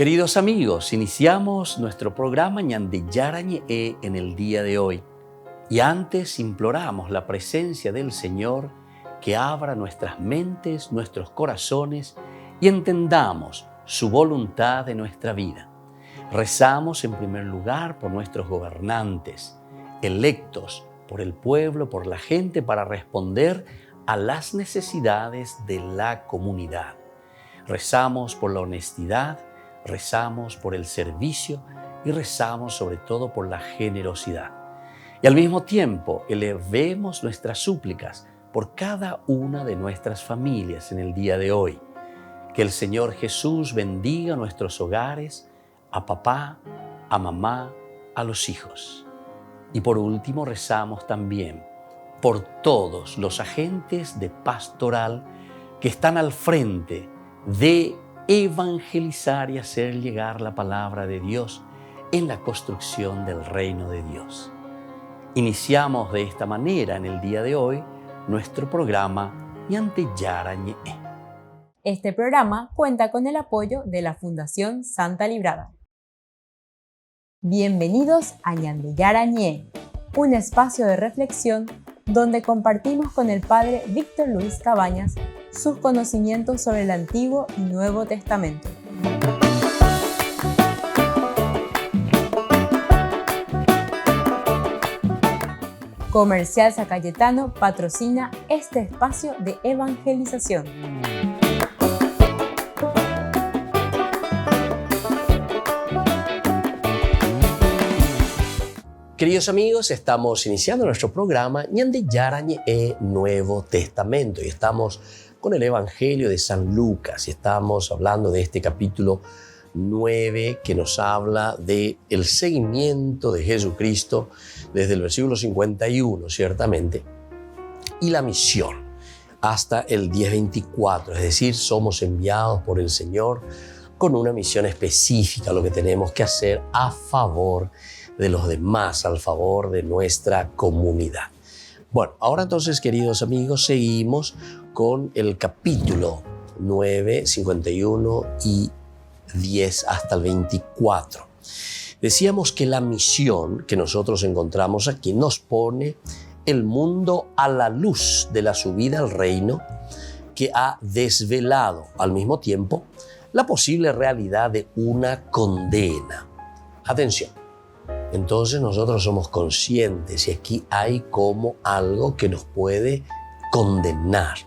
Queridos amigos, iniciamos nuestro programa Ñande Yarañe en el día de hoy. Y antes imploramos la presencia del Señor que abra nuestras mentes, nuestros corazones y entendamos su voluntad de nuestra vida. Rezamos en primer lugar por nuestros gobernantes, electos por el pueblo, por la gente, para responder a las necesidades de la comunidad. Rezamos por la honestidad, rezamos por el servicio y rezamos sobre todo por la generosidad. Y al mismo tiempo elevemos nuestras súplicas por cada una de nuestras familias en el día de hoy. Que el Señor Jesús bendiga nuestros hogares, a papá, a mamá, a los hijos. Y por último rezamos también por todos los agentes de pastoral que están al frente de evangelizar y hacer llegar la palabra de Dios en la construcción del reino de Dios. Iniciamos de esta manera en el día de hoy nuestro programa Ñande Yarañe. Este programa cuenta con el apoyo de la Fundación Santa Librada. Bienvenidos a Ñande Yarañe, un espacio de reflexión donde compartimos con el Padre Víctor Luis Cabañas sus conocimientos sobre el Antiguo y Nuevo Testamento. Comercial San Cayetano patrocina este espacio de evangelización. Queridos amigos, estamos iniciando nuestro programa Ñande Yarañe Nuevo Testamento y estamos con el Evangelio de San Lucas y estamos hablando de este capítulo 9 que nos habla del seguimiento de Jesucristo desde el versículo 51, ciertamente, y la misión hasta el 10:24, es decir, somos enviados por el Señor con una misión específica, lo que tenemos que hacer a favor de los demás, al favor de nuestra comunidad. Bueno, ahora entonces, queridos amigos, seguimos con el capítulo 9, 51 y 10 hasta el 24. Decíamos que la misión que nosotros encontramos aquí nos pone el mundo a la luz de la subida al reino que ha desvelado al mismo tiempo la posible realidad de una condena. Atención. Entonces nosotros somos conscientes y aquí hay como algo que nos puede condenar.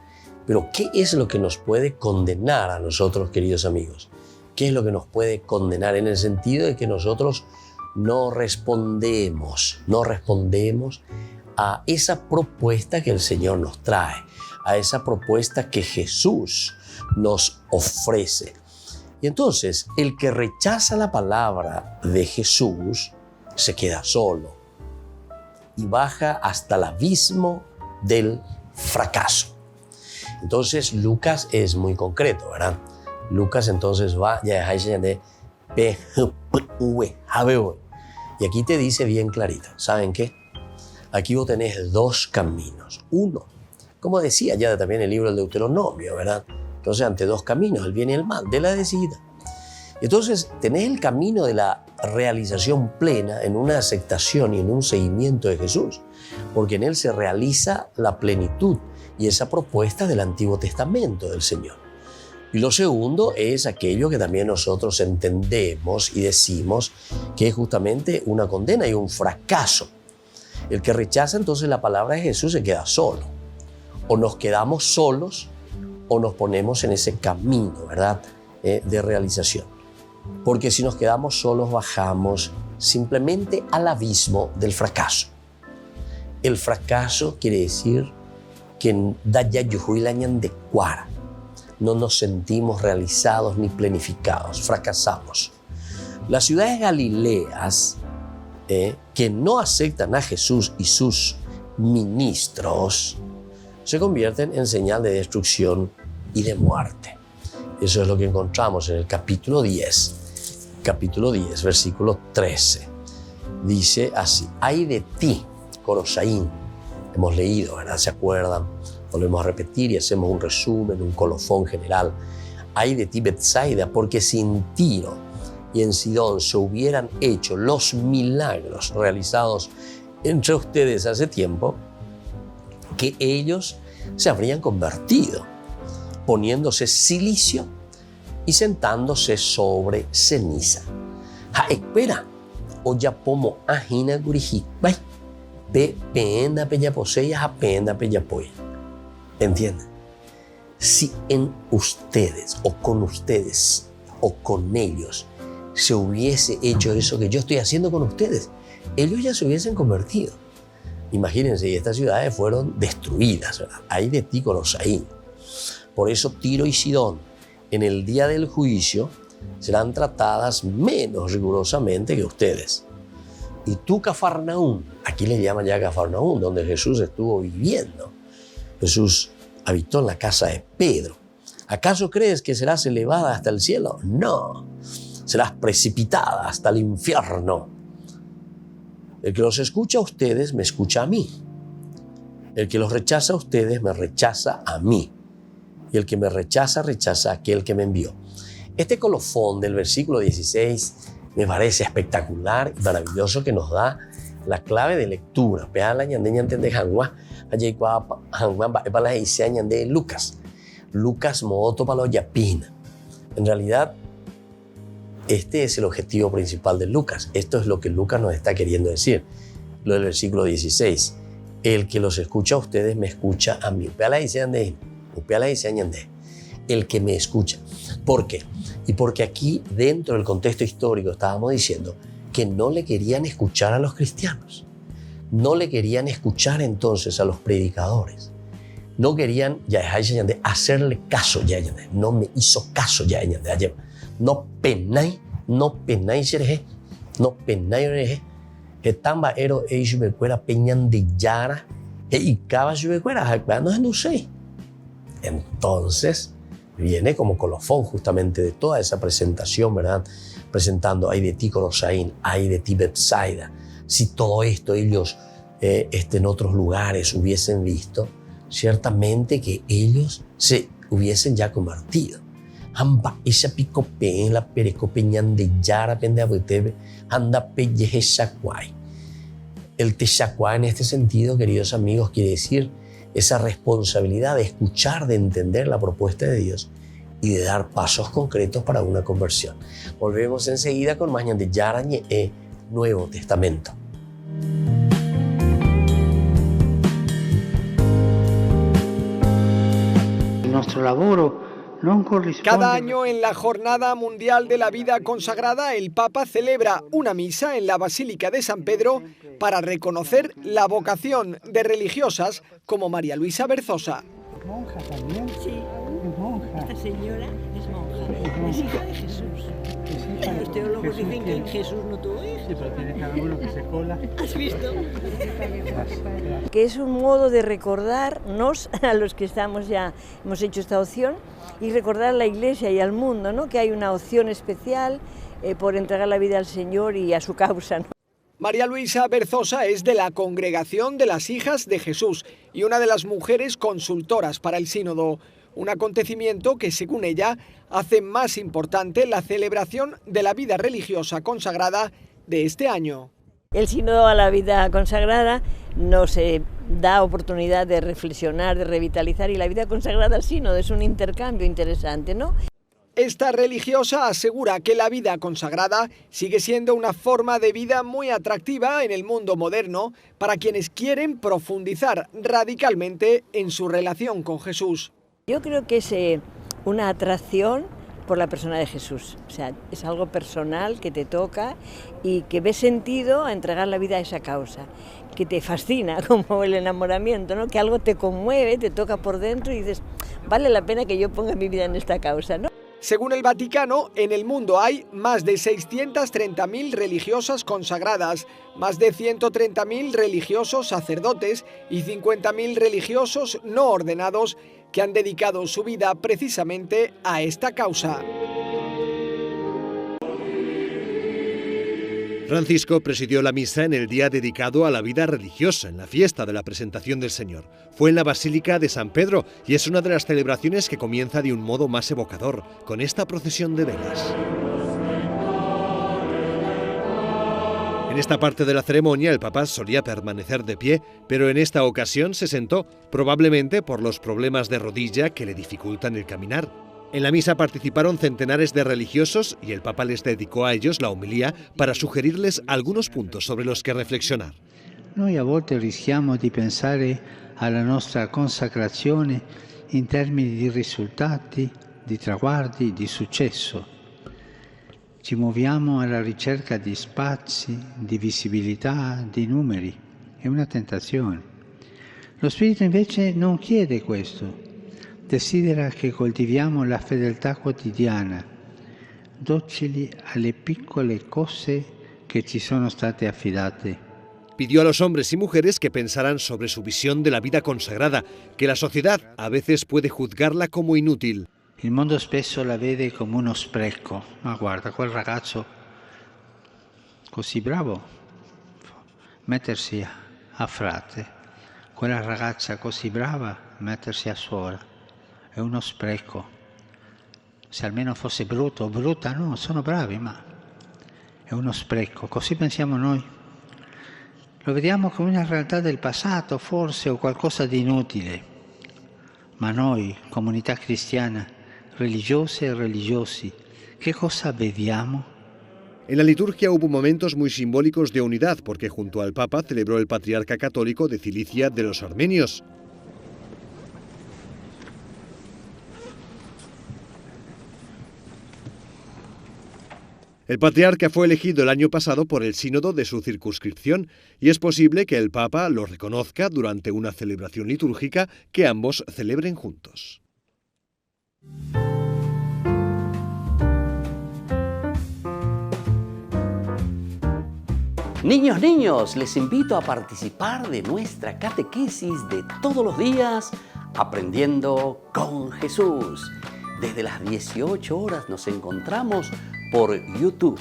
Pero ¿qué es lo que nos puede condenar a nosotros, queridos amigos? ¿Qué es lo que nos puede condenar en el sentido de que nosotros no respondemos a esa propuesta que el Señor nos trae, a esa propuesta que Jesús nos ofrece? Y entonces el que rechaza la palabra de Jesús se queda solo y baja hasta el abismo del fracaso. Entonces Lucas es muy concreto, ¿verdad? Lucas entonces va y aquí te dice bien clarito, ¿saben qué? Aquí vos tenés dos caminos. Uno, como decía ya también el libro del Deuteronomio, ¿verdad? Entonces ante dos caminos, el bien y el mal, de la decidida. Entonces tenés el camino de la realización plena en una aceptación y en un seguimiento de Jesús, porque en Él se realiza la plenitud y esa propuesta del Antiguo Testamento del Señor. Y lo segundo es aquello que también nosotros entendemos y decimos que es justamente una condena y un fracaso. El que rechaza entonces la palabra de Jesús se queda solo. O nos quedamos solos o nos ponemos en ese camino, ¿verdad?, de realización. Porque si nos quedamos solos bajamos simplemente al abismo del fracaso. El fracaso quiere decir que no nos sentimos realizados ni planificados, fracasamos. Las ciudades galileas que no aceptan a Jesús y sus ministros se convierten en señal de destrucción y de muerte. Eso es lo que encontramos en el capítulo 10, versículo 13. Dice así: ay de ti, Corosaín. Hemos leído, ¿verdad? ¿Se acuerdan? Volvemos a repetir y hacemos un resumen, un colofón general. Ay de ti, Betsaida, porque sin Tiro y en Sidón se hubieran hecho los milagros realizados entre ustedes hace tiempo, que ellos se habrían convertido, poniéndose silicio y sentándose sobre ceniza. Espera, o ya pomo ajina guriji, ¿vai? Penda peña poseya, penda peña poya. ¿Entienden? Si en ustedes o con ellos se hubiese hecho eso que yo estoy haciendo con ustedes, ellos ya se hubiesen convertido. Imagínense, y estas ciudades fueron destruidas, ¿verdad? Hay de ti con los ahí. Por eso Tiro y Sidón, en el día del juicio, serán tratadas menos rigurosamente que ustedes. Y tú, Cafarnaúm, aquí le llaman ya Cafarnaúm, donde Jesús estuvo viviendo. Jesús habitó en la casa de Pedro. ¿Acaso crees que serás elevada hasta el cielo? No, serás precipitada hasta el infierno. El que los escucha a ustedes, me escucha a mí. El que los rechaza a ustedes, me rechaza a mí. Y el que me rechaza, rechaza a aquel que me envió. Este colofón del versículo 16 me parece espectacular y maravilloso, que nos da la clave de lectura. Lucas mooto para los yapina. En realidad, este es el objetivo principal de Lucas. Esto es lo que Lucas nos está queriendo decir. Lo del versículo 16. El que los escucha a ustedes, me escucha a mí. El que me escucha. ¿Por qué? Y porque aquí, dentro del contexto histórico, estábamos diciendo que no le querían escuchar a los cristianos. No le querían escuchar entonces a los predicadores. No querían hacerle caso. No me hizo caso. No penáis, seré. No penáis, que tamba ero me peñan de yara, y cava no sé. Entonces viene como colofón justamente de toda esa presentación, ¿verdad? Presentando, ay de ti Corosaín, ay de ti Betsaida. Si todo esto ellos en otros lugares hubiesen visto, ciertamente que ellos se hubiesen ya convertido. Amba esa pico pe la pereco peñan de yara pende abutebe anda pelleje shakwai. El teshakwai en este sentido, queridos amigos, quiere decir esa responsabilidad de escuchar, de entender la propuesta de Dios y de dar pasos concretos para una conversión. Volvemos enseguida con más de Yarañe Nuevo Testamento. Nuestro lavoro non corrisponde. Cada año en la Jornada Mundial de la Vida Consagrada, el Papa celebra una misa en la Basílica de San Pedro para reconocer la vocación de religiosas como María Luisa Berzosa. ¿Monja también? Sí, Es monja. esta señora es monja, es hija de Jesús. Los teólogos dicen que Jesús no tuvo hijos. Sí, pero tiene cada uno que se cola. ¿Has visto? Que es un modo de recordarnos a los que hemos hecho esta opción y recordar a la Iglesia y al mundo, ¿no? Que hay una opción especial por entregar la vida al Señor y a su causa, ¿no? María Luisa Berzosa es de la Congregación de las Hijas de Jesús y una de las mujeres consultoras para el sínodo. Un acontecimiento que, según ella, hace más importante la celebración de la vida religiosa consagrada de este año. El sínodo a la vida consagrada nos da oportunidad de reflexionar, de revitalizar, y la vida consagrada al sínodo es un intercambio interesante, ¿no? Esta religiosa asegura que la vida consagrada sigue siendo una forma de vida muy atractiva en el mundo moderno para quienes quieren profundizar radicalmente en su relación con Jesús. Yo creo que es una atracción por la persona de Jesús. O sea, es algo personal que te toca y que ves sentido a entregar la vida a esa causa, que te fascina, como el enamoramiento, ¿no? Que algo te conmueve, te toca por dentro y dices, vale la pena que yo ponga mi vida en esta causa, ¿no? Según el Vaticano, en el mundo hay más de 630.000 religiosas consagradas, más de 130.000 religiosos sacerdotes y 50.000 religiosos no ordenados que han dedicado su vida precisamente a esta causa. Francisco presidió la misa en el día dedicado a la vida religiosa, en la fiesta de la presentación del Señor. Fue en la Basílica de San Pedro y es una de las celebraciones que comienza de un modo más evocador, con esta procesión de velas. En esta parte de la ceremonia el Papa solía permanecer de pie, pero en esta ocasión se sentó, probablemente por los problemas de rodilla que le dificultan el caminar. En la misa participaron centenares de religiosos y el Papa les dedicó a ellos la homilía para sugerirles algunos puntos sobre los que reflexionar. Noi a volte rischiamo di pensare alla nostra consacrazione in termini di risultati, di traguardi, di successo. Ci muoviamo alla ricerca di spazi, di visibilità, di numeri. È una tentazione. Lo Spirito invece non chiede questo. Desidera che coltiviamo la fedeltà quotidiana, docili alle piccole cose che ci sono state affidate. Pidió a los hombres y mujeres que pensaran sobre su visión de la vida consagrada, que la sociedad a veces puede juzgarla como inútil. Il mondo spesso la vede come uno spreco. Ma guarda, quel ragazzo così bravo, mettersi a frate. Quella ragazza così brava, mettersi a suora. È uno spreco. Se almeno fosse brutto o brutta, no, sono bravi, ma è uno spreco. Così pensiamo noi. Lo vediamo come una realtà del passato, forse, o qualcosa di inutile. Ma noi, comunità cristiana, religiose e religiosi, che cosa vediamo? En la liturgia hubo momentos muy simbólicos de unidad, porque junto al Papa celebró el patriarca católico de Cilicia de los armenios. El patriarca fue elegido el año pasado por el sínodo de su circunscripción y es posible que el Papa lo reconozca durante una celebración litúrgica que ambos celebren juntos. Niños, les invito a participar de nuestra catequesis de todos los días, Aprendiendo con Jesús. Desde las 18 horas nos encontramos por YouTube.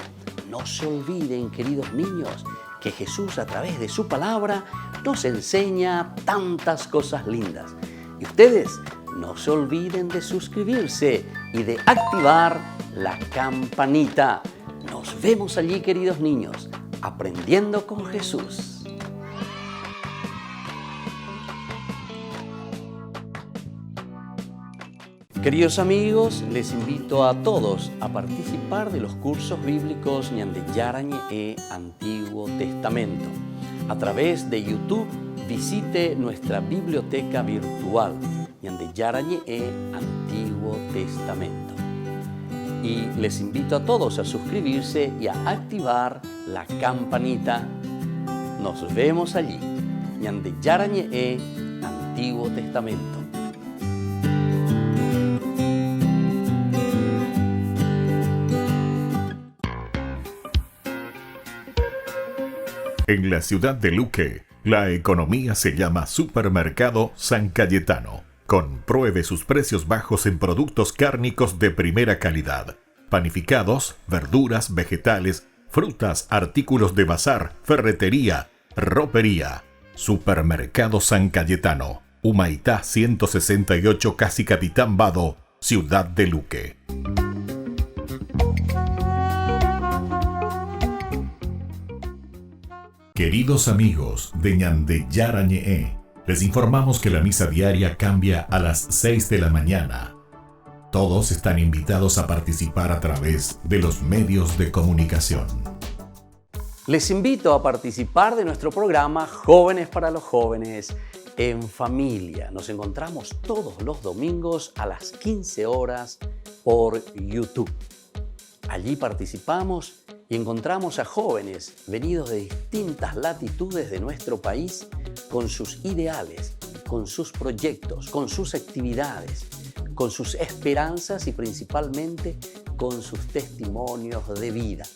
No se olviden, queridos niños, que Jesús a través de su palabra nos enseña tantas cosas lindas. Y ustedes no se olviden de suscribirse y de activar la campanita. Nos vemos allí, queridos niños, Aprendiendo con Jesús. Queridos amigos, les invito a todos a participar de los cursos bíblicos Ñande Yarañe e Antiguo Testamento. A través de YouTube visite nuestra biblioteca virtual Ñande Yarañe e Antiguo Testamento. Y les invito a todos a suscribirse y a activar la campanita. Nos vemos allí, Ñande Yarañe e Antiguo Testamento. En la ciudad de Luque, la economía se llama Supermercado San Cayetano. Compruebe sus precios bajos en productos cárnicos de primera calidad. Panificados, verduras, vegetales, frutas, artículos de bazar, ferretería, ropería. Supermercado San Cayetano, Humaitá 168, Casi Capitán Vado, ciudad de Luque. Queridos amigos de Ñande Yarañe, les informamos que la misa diaria cambia a las 6 de la mañana. Todos están invitados a participar a través de los medios de comunicación. Les invito a participar de nuestro programa Jóvenes para los Jóvenes en Familia. Nos encontramos todos los domingos a las 15 horas por YouTube. Allí participamos y encontramos a jóvenes venidos de distintas latitudes de nuestro país con sus ideales, con sus proyectos, con sus actividades, con sus esperanzas y principalmente con sus testimonios de vida.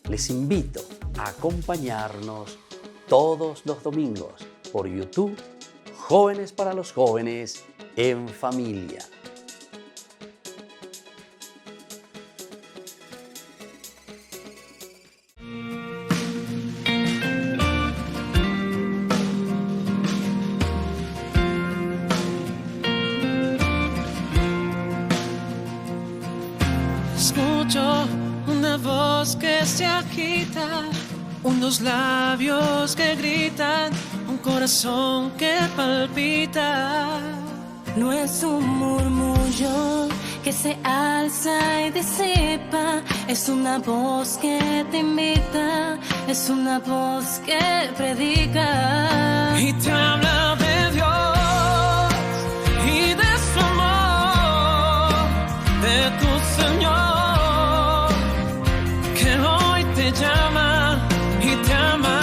Les invito a acompañarnos todos los domingos por YouTube, Jóvenes para los Jóvenes en Familia. Escucho una voz que se agita Unos labios que gritan, un corazón que palpita. No es un murmullo que se alza y disipa, es una voz que te invita, es una voz que predica. Y te habla de Dios y de su amor, de tu Señor, que hoy te llama y te ama.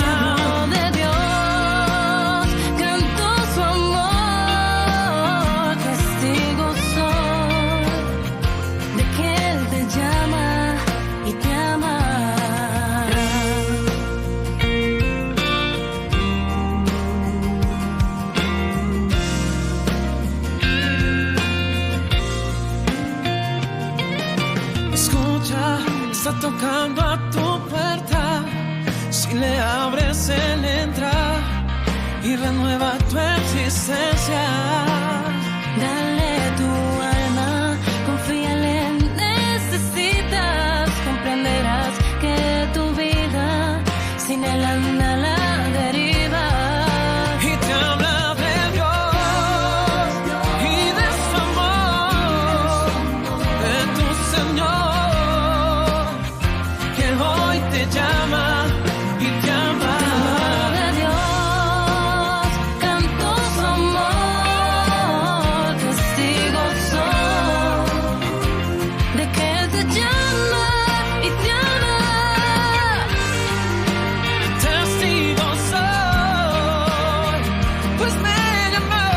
Está tocando a tu puerta, si le abres él entra y renueva tu existencia. Dale tu alma, confíale, necesitas, comprenderás que tu vida sin él anda a la deriva. Y te habla de Dios y de su amor, de tu Señor, te llama y te ama. De Dios, canto su amor, testigo soy de que Él te llama y te ama. Testigo soy, pues me llamó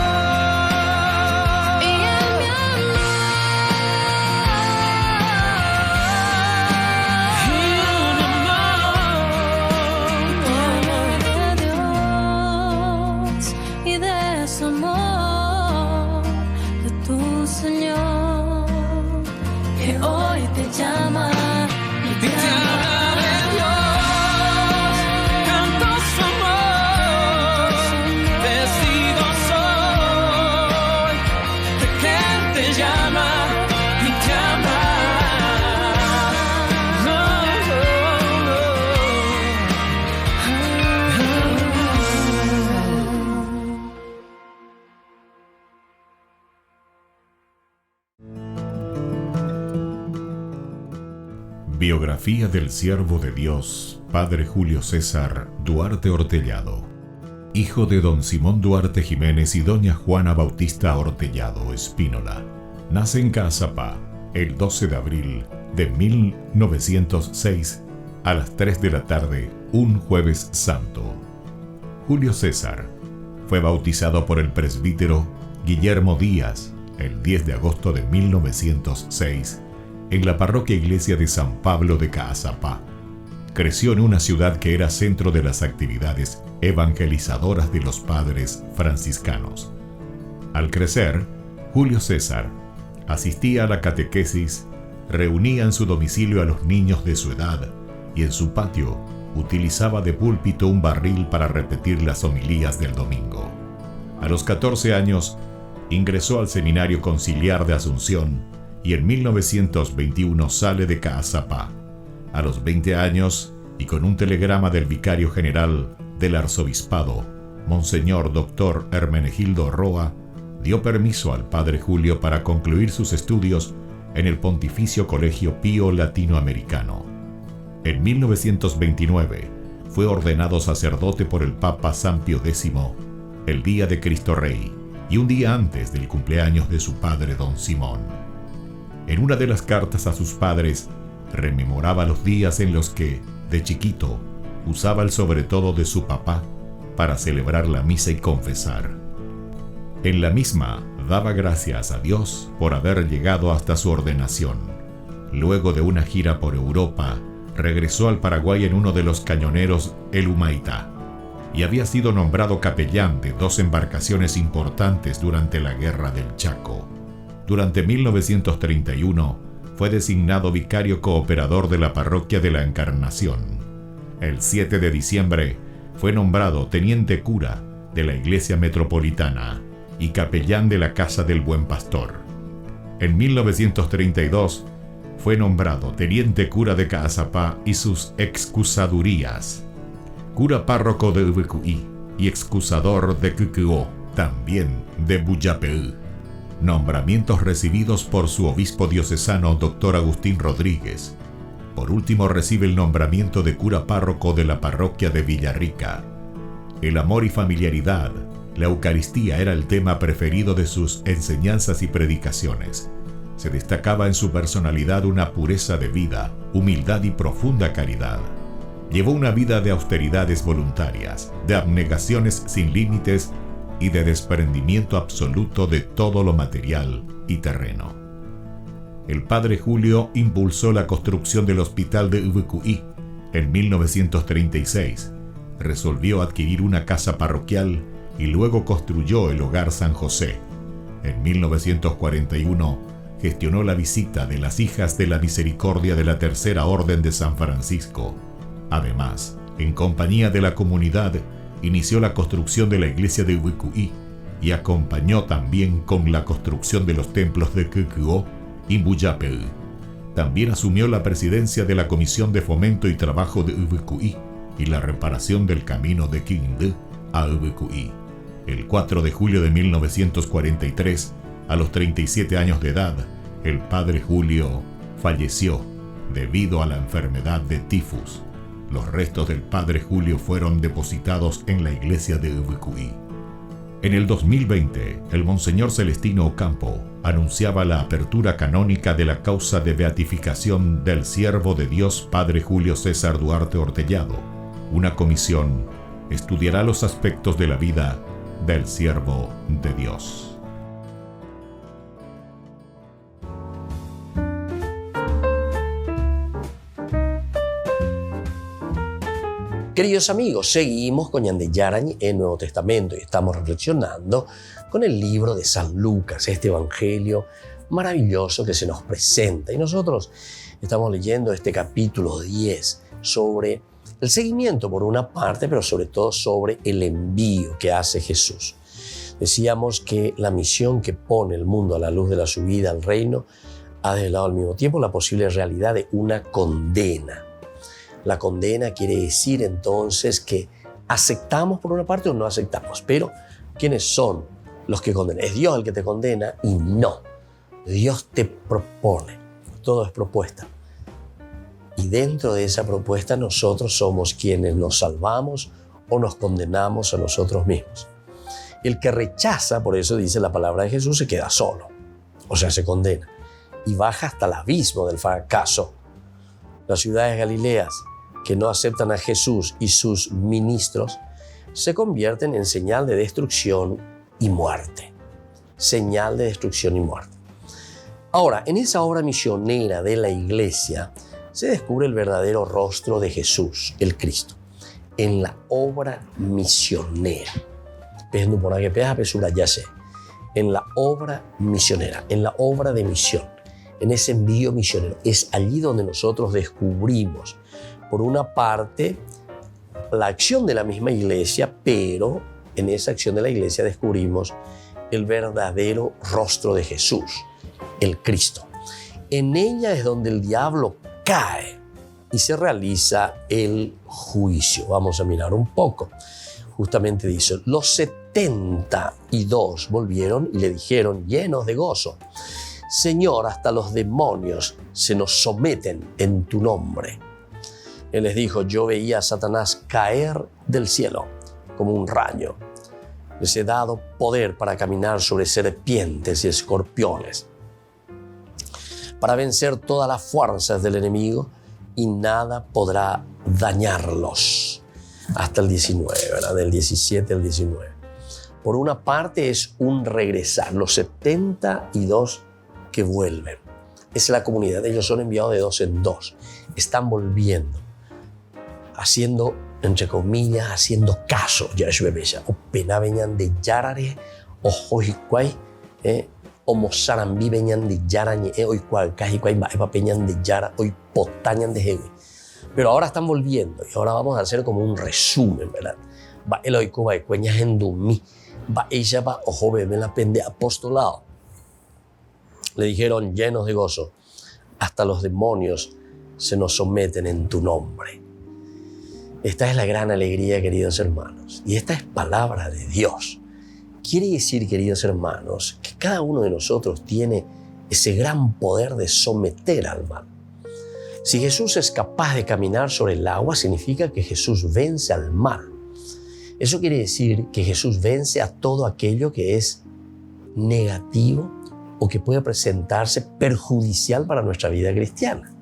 y Él me amó. Y de su amor, de tu Señor, que hoy te llama y te ama. de Dios, canto su amor, testigo soy de que Él te llama y te ama. Biografía del siervo de Dios, Padre Julio César Duarte Ortellado, hijo de don Simón Duarte Jiménez y doña Juana Bautista Ortellado Espínola. Nace en Caazapá el 12 de abril de 1906 a las 3 de la tarde, un jueves santo. Julio César fue bautizado por el presbítero Guillermo Díaz el 10 de agosto de 1906 en la parroquia iglesia de San Pablo de Caazapá. Creció en una ciudad que era centro de las actividades evangelizadoras de los padres franciscanos. Al crecer, Julio César asistía a la catequesis, reunía en su domicilio a los niños de su edad y en su patio utilizaba de púlpito un barril para repetir las homilías del domingo. A los 14 años ingresó al Seminario Conciliar de Asunción y en 1921 sale de Caazapá. A los 20 años, y con un telegrama del vicario general del arzobispado, Monseñor Dr. Hermenegildo Roa, dio permiso al padre Julio para concluir sus estudios en el Pontificio Colegio Pío Latinoamericano. En 1929 fue ordenado sacerdote por el Papa San Pío X, el día de Cristo Rey, y un día antes del cumpleaños de su padre don Simón. En una de las cartas a sus padres, rememoraba los días en los que, de chiquito, usaba el sobretodo de su papá para celebrar la misa y confesar. En la misma, daba gracias a Dios por haber llegado hasta su ordenación. Luego de una gira por Europa, regresó al Paraguay en uno de los cañoneros El Humaitá, y había sido nombrado capellán de 2 embarcaciones importantes durante la Guerra del Chaco. Durante 1931 fue designado vicario cooperador de la parroquia de la Encarnación. El 7 de diciembre fue nombrado teniente cura de la Iglesia Metropolitana y capellán de la Casa del Buen Pastor. En 1932 fue nombrado teniente cura de Caazapá y sus excusadurías. cura párroco de Ubecuí y excusador de Cucuó, también de Buyapeú. Nombramientos recibidos por su obispo diocesano, Dr. Agustín Rodríguez. Por último, recibe el nombramiento de cura párroco de la parroquia de Villarrica. El amor y familiaridad, la Eucaristía era el tema preferido de sus enseñanzas y predicaciones. Se destacaba en su personalidad una pureza de vida, humildad y profunda caridad. Llevó una vida de austeridades voluntarias, de abnegaciones sin límites y de desprendimiento absoluto de todo lo material y terreno. El padre Julio impulsó la construcción del hospital de Ubecuí en 1936. Resolvió adquirir una casa parroquial y luego construyó el Hogar San José. En 1941 gestionó la visita de las Hijas de la Misericordia de la Tercera Orden de San Francisco. Además, en compañía de la comunidad, inició la construcción de la iglesia de Ubecuí y acompañó también con la construcción de los templos de Cucuó y Buyapeú. También asumió la presidencia de la Comisión de Fomento y Trabajo de Ubecuí y la reparación del camino de Quindú a Ubecuí. El 4 de julio de 1943, a los 37 años de edad, el padre Julio falleció debido a la enfermedad de tifus. Los restos del padre Julio fueron depositados en la iglesia de Ubecuí. En el 2020, el Monseñor Celestino Ocampo anunciaba la apertura canónica de la causa de beatificación del siervo de Dios Padre Julio César Duarte Ortellado. Una comisión estudiará los aspectos de la vida del siervo de Dios. Queridos amigos, seguimos con Ñande Yarañe en Nuevo Testamento y estamos reflexionando con el libro de San Lucas, este evangelio maravilloso que se nos presenta. Y nosotros estamos leyendo este capítulo 10 sobre el seguimiento por una parte, pero sobre todo sobre el envío que hace Jesús. Decíamos que la misión que pone el mundo a la luz de la subida al reino ha desvelado al mismo tiempo la posible realidad de una condena. La condena quiere decir entonces que aceptamos por una parte o no aceptamos. Pero, ¿quiénes son los que condenan? ¿Es Dios el que te condena? Y no. Dios te propone. Todo es propuesta. Y dentro de esa propuesta nosotros somos quienes nos salvamos o nos condenamos a nosotros mismos. El que rechaza, por eso dice la palabra de Jesús, se queda solo. O sea, se condena. Y baja hasta el abismo del fracaso. Las ciudades galileas que no aceptan a Jesús y sus ministros se convierten en señal de destrucción y muerte. Señal de destrucción y muerte. Ahora, en esa obra misionera de la iglesia se descubre el verdadero rostro de Jesús, el Cristo, en la obra misionera. En la obra misionera, en la obra de misión, en ese envío misionero. Es allí donde nosotros descubrimos, por una parte, la acción de la misma iglesia, pero en esa acción de la iglesia descubrimos el verdadero rostro de Jesús, el Cristo. En ella es donde el diablo cae y se realiza el juicio. Vamos a mirar un poco. Justamente dice, los 72 volvieron y le dijeron, llenos de gozo: Señor, hasta los demonios se nos someten en tu nombre. Él les dijo, yo veía a Satanás caer del cielo como un rayo. Les he dado poder para caminar sobre serpientes y escorpiones, para vencer todas las fuerzas del enemigo y nada podrá dañarlos. Hasta el 19, ¿verdad? Del 17 al 19. Por una parte es un regresar, los 72 que vuelven. Es la comunidad, ellos son enviados de 2 en 2. Están volviendo, haciendo, entre comillas, haciendo caso. O pena venían de Yarare, o Jojicuay, o Mozarambi venían de Yarañe, o Cualcajicuay, Baepa peñan de Yara, o Potañan de Jewi. Pero ahora están volviendo y ahora vamos a hacer como un resumen, ¿verdad? Va el oico, va cueñas en Dumí, va ella, va ojo, bebé la pende apostolado. Le dijeron llenos de gozo, hasta los demonios se nos someten en tu nombre. Esta es la gran alegría, queridos hermanos. Y esta es palabra de Dios. Quiere decir, queridos hermanos, que cada uno de nosotros tiene ese gran poder de someter al mal. Si Jesús es capaz de caminar sobre el agua, significa que Jesús vence al mal. Eso quiere decir que Jesús vence a todo aquello que es negativo o que puede presentarse perjudicial para nuestra vida cristiana.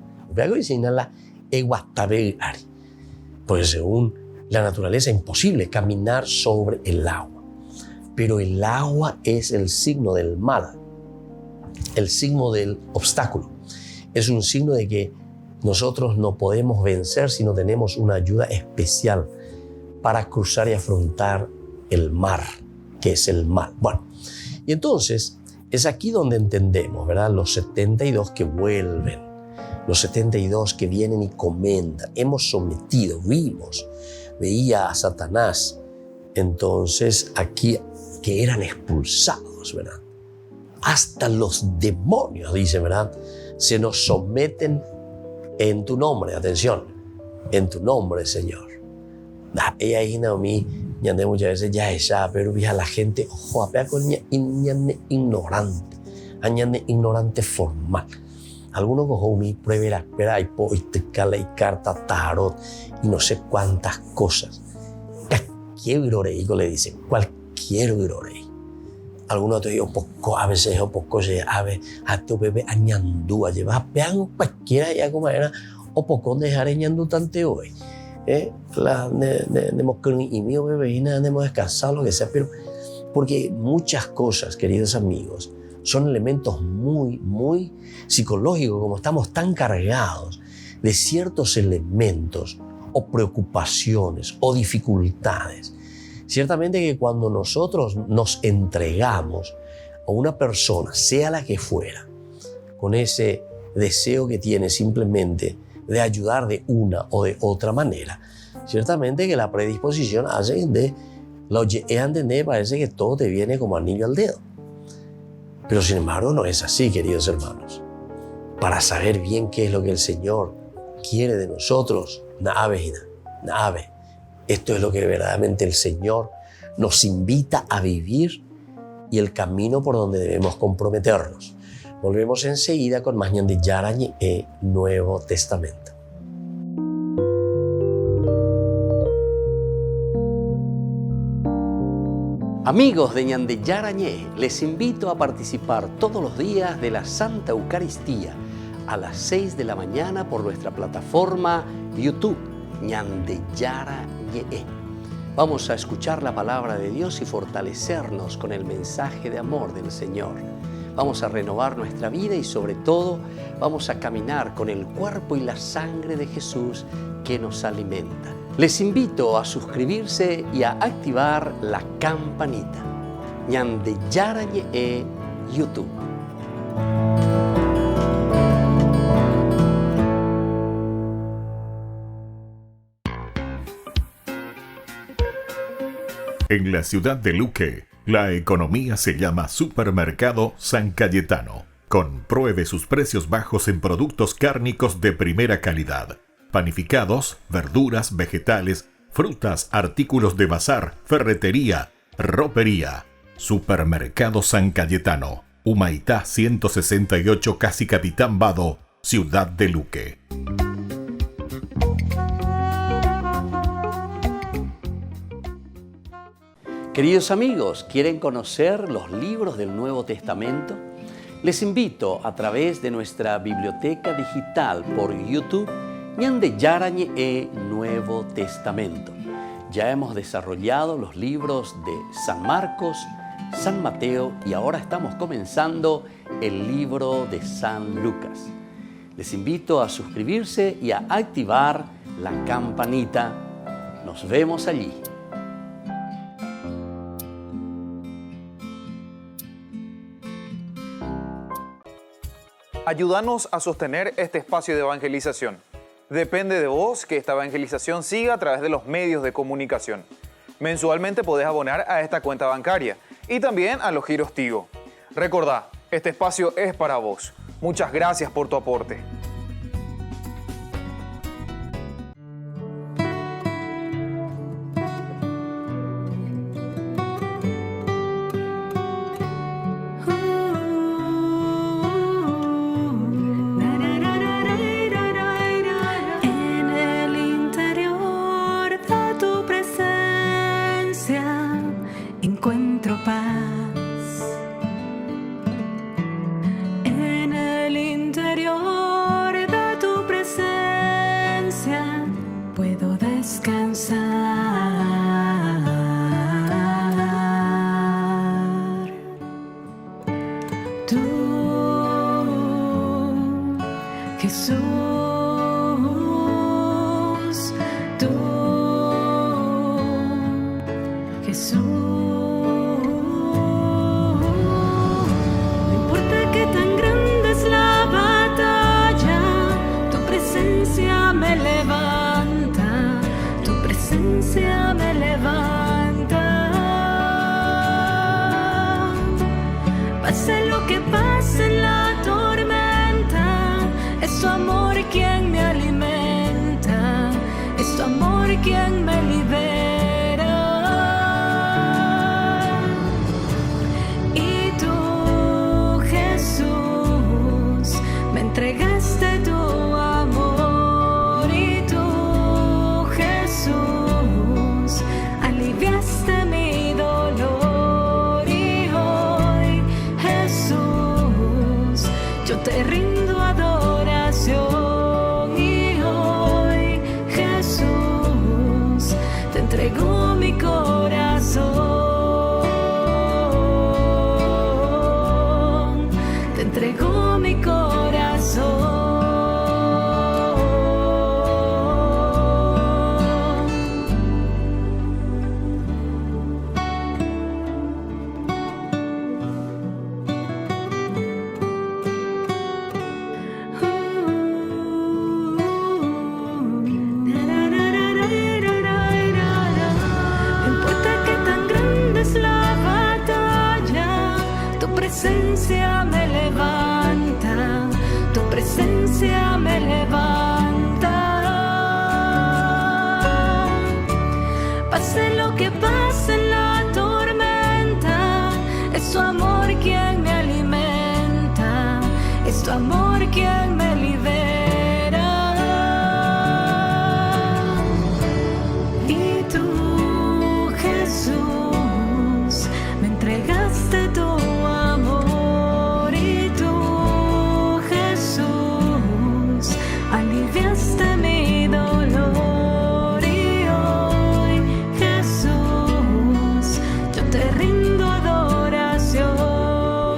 Porque según la naturaleza es imposible caminar sobre el agua. Pero el agua es el signo del mal, el signo del obstáculo. Es un signo de que nosotros no podemos vencer si no tenemos una ayuda especial para cruzar y afrontar el mar, que es el mal. Bueno, y entonces es aquí donde entendemos, ¿verdad? Los 72 que vuelven, los 72 que vienen y comentan. Hemos sometido, veía a Satanás, entonces aquí que eran expulsados, ¿verdad? Hasta los demonios, dice, ¿verdad? Se nos someten en tu nombre, atención, en tu nombre, Señor. Ella ahí, Naomi, ñande muchas veces ya ella, pero vía la gente, ojo, apea con ñande ignorante, ñande ignorante formal. Algunos cojo mi prueba, espera, y po, y tecala, y carta, tarot, y no sé cuántas cosas. Cualquier viroreico le dicen, cualquier virorei. Algunos te digo, poco, a veces, o poco, a veces, a tu bebé, a ñandú, a llevar, vean cualquiera, ya como era, o poco, dejar ñandú tante hoy. Y mío bebé y nada, hemos descansado, lo que sea, pero porque muchas cosas, queridos amigos, son elementos muy psicológicos, como estamos tan cargados de ciertos elementos o preocupaciones o dificultades. Ciertamente que cuando nosotros nos entregamos a una persona, sea la que fuera, con ese deseo que tiene simplemente de ayudar de una o de otra manera, ciertamente que la predisposición hace de lo que entender, parece que todo te viene como anillo al dedo. Pero sin embargo no es así, queridos hermanos. Para saber bien qué es lo que el Señor quiere de nosotros, nave. Esto es lo que verdaderamente el Señor nos invita a vivir y el camino por donde debemos comprometernos. Volvemos enseguida con más ñande yarañe e Nuevo Testamento. Amigos de ñande yarañe, les invito a participar todos los días de la Santa Eucaristía a las 6 de la mañana por nuestra plataforma YouTube, ñande yarañe. Vamos a escuchar la palabra de Dios y fortalecernos con el mensaje de amor del Señor. Vamos a renovar nuestra vida y sobre todo vamos a caminar con el cuerpo y la sangre de Jesús que nos alimenta. Les invito a suscribirse y a activar la campanita. ñande yarañe e YouTube. En la ciudad de Luque, la economía se llama Supermercado San Cayetano. Compruebe sus precios bajos en productos cárnicos de primera calidad. Panificados, verduras, vegetales, frutas, artículos de bazar, ferretería, ropería. Supermercado San Cayetano. Humaitá 168, Casi Capitán Vado, ciudad de Luque. Queridos amigos, ¿quieren conocer los libros del Nuevo Testamento? Les invito a través de nuestra biblioteca digital por YouTube, ñande yarañe e Nuevo Testamento. Ya hemos desarrollado los libros de San Marcos, San Mateo y ahora estamos comenzando el libro de San Lucas. Les invito a suscribirse y a activar la campanita. Nos vemos allí. Ayúdanos a sostener este espacio de evangelización. Depende de vos que esta evangelización siga a través de los medios de comunicación. Mensualmente podés abonar a esta cuenta bancaria y también a los giros Tigo. Recordá, este espacio es para vos. Muchas gracias por tu aporte. tú, Jesús. No importa qué tan grande es la batalla, tu presencia me levanta, tu presencia me levanta. Pase lo que pase en la tormenta, es tu amor quien me alimenta, es tu amor quien me libera. Y tú, Jesús, me entregaste tu amor. Y tú, Jesús, aliviaste mi dolor. Y hoy, Jesús, yo te rindo adoración. Y hoy, Jesús, te entrego mi corazón, te entrego mi corazón. No importa qué tan grande es la batalla, tu presencia me levanta, tu presencia me levanta. Pase lo que pase en la tormenta, es tu amor quien me alimenta, es tu amor quien me libera. Y tú, Jesús, me entregaste tu amor. Y tú, Jesús, aliviaste mi dolor. Y hoy, Jesús, yo te rindo adoración.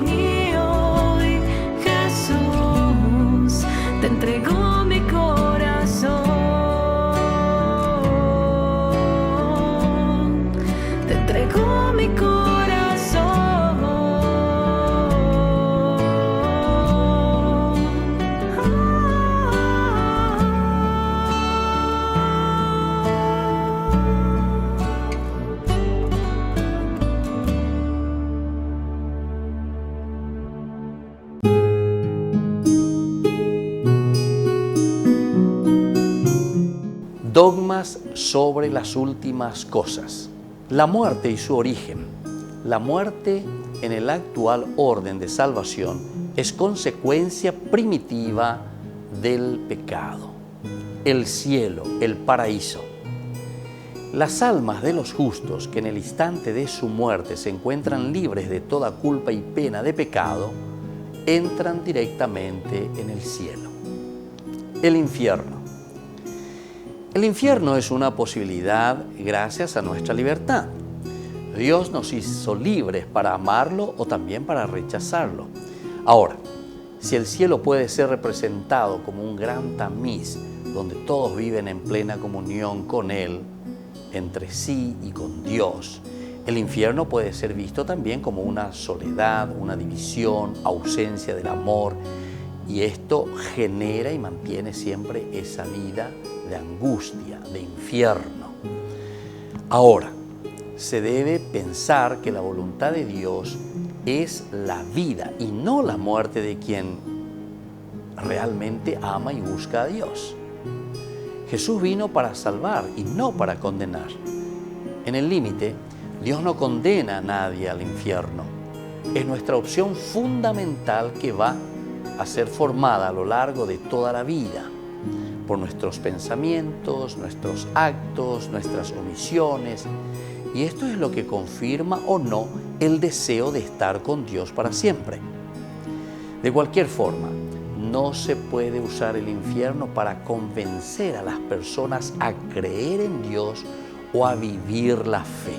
Y hoy, Jesús, te entrego mi corazón, te entrego mi corazón. Dogmas sobre las últimas cosas. La muerte y su origen. La muerte en el actual orden de salvación es consecuencia primitiva del pecado. El cielo, el paraíso. Las almas de los justos que en el instante de su muerte se encuentran libres de toda culpa y pena de pecado, entran directamente en el cielo. El infierno. El infierno es una posibilidad gracias a nuestra libertad. Dios nos hizo libres para amarlo o también para rechazarlo. Ahora, si el cielo puede ser representado como un gran tamiz donde todos viven en plena comunión con Él, entre sí y con Dios, el infierno puede ser visto también como una soledad, una división, ausencia del amor, y esto genera y mantiene siempre esa vida de angustia, de infierno. Ahora, se debe pensar que la voluntad de Dios es la vida y no la muerte de quien realmente ama y busca a Dios. Jesús vino para salvar y no para condenar. En el límite, Dios no condena a nadie al infierno. Es nuestra opción fundamental que va a ser formada a lo largo de toda la vida por nuestros pensamientos, nuestros actos, nuestras omisiones. Y esto es lo que confirma o no el deseo de estar con Dios para siempre. De cualquier forma, no se puede usar el infierno para convencer a las personas a creer en Dios o a vivir la fe.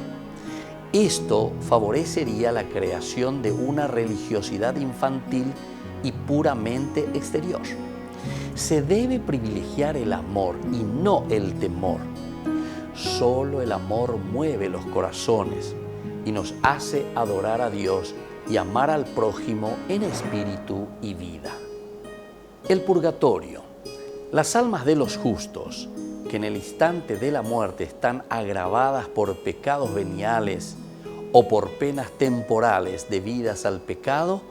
Esto favorecería la creación de una religiosidad infantil y puramente exterior. Se debe privilegiar el amor y no el temor. solo el amor mueve los corazones y nos hace adorar a Dios y amar al prójimo en espíritu y vida. El purgatorio. Las almas de los justos, que en el instante de la muerte están agravadas por pecados veniales o por penas temporales debidas al pecado,